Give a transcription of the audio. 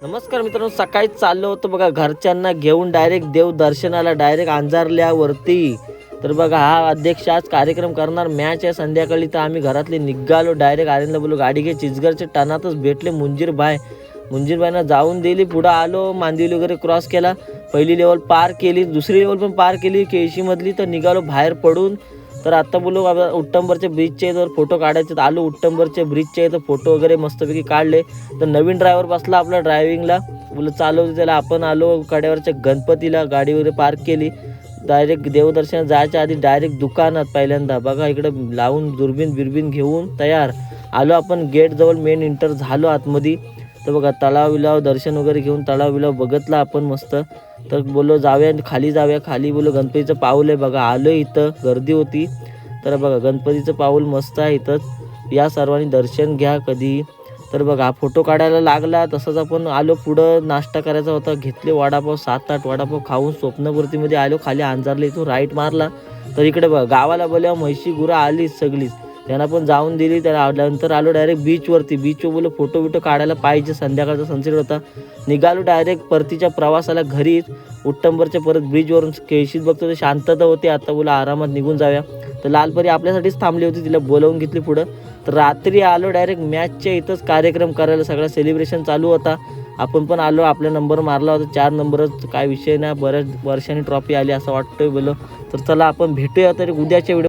नमस्कार मित्रांनो, सकाळी चाललो होतो बघा घरच्यांना घेऊन डायरेक्ट देव दर्शनाला डायरेक्ट अंजारल्यावरती. तर बघा हा अध्यक्ष आज कार्यक्रम करणार, मॅच आहे संध्याकाळी. तर आम्ही घरातले निघालो डायरेक्ट. आर्यनला बोललो गाडी घे. चिचगरच्या टनातच भेटले मुंजीरबाईंना जाऊन दिली. पुढं आलो, मांदिवली वगैरे क्रॉस केला, पहिली लेवल पार केली, दुसरी लेवल पण पार केली केळशीमधली. तर निघालो बाहेर पडून. तर आत्ता बोललो बाबा उट्टंबरच्या ब्रिजच्या इथं फोटो काढायचे. तर आलो उट्टंबरच्या ब्रिजच्या इथं, फोटो वगैरे मस्तपैकी काढले. तर नवीन ड्रायव्हर बसला आपला ड्रायव्हिंगला, बोललो चालवतो त्याला. आपण आलो कड्यावरच्या गणपतीला, गाडी वगैरे पार्क केली. डायरेक्ट देवदर्शनात जायच्या आधी डायरेक्ट दुकानात पहिल्यांदा बघा इकडं लावून दुर्बीन घेऊन तयार आलो आपण. गेटजवळ मेन एंटर झालो आतमध्ये. तर बघा तलाव विलाव दर्शन वगैरे घेऊन तलाव विलाव बघितला आपण मस्त. तर बोललो जाऊया खाली जाऊया. खाली बोललो गणपतीचं पाऊल आहे बघा. आलो इथं, गर्दी होती. तर बघा गणपतीचं पाऊल मस्त आहे इथंच, या सर्वांनी दर्शन घ्या कधी. तर बघा हा फोटो काढायला लागला. तसंच आपण आलो पुढं, नाश्ता करायचा होता. घेतले वडापाव, 7-8 वडापाव खाऊन स्वप्नपूर्तीमध्ये आलो. खाली अंजारला इथून राईट मारला. तर इकडे बघा गावाला बोलल्यावर म्हशी गुरं आलीच सगळीच, त्यांना पण जाऊन दिली. त्याला नंतर आलो डायरेक्ट बीचवरती. बीचवर बोललो फोटो बिटो काढायला पाहिजे, संध्याकाळचा सनसेट होता. निघालो डायरेक्ट परतीच्या प्रवासाला घरीच. उट्टंबरच्या परत ब्रिजवरून केळशीत बघतो तर शांतता होती. आता बोला आरामात निघून जाऊया. तर लालपरी आपल्यासाठीच थांबली होती, तिला बोलवून घेतली पुढं. तर रात्री आलो डायरेक्ट मॅचच्या इथंच कार्यक्रम करायला. सगळा सेलिब्रेशन चालू होता. आपण पण आलो, आपला नंबर मारला होता 4 नंबरच, काय विषय नाही. बऱ्याच वर्षांनी ट्रॉफी आली असं वाटतंय बोलो. तर चला आपण भेटूया तरी उद्याच्या व्हिडिओ.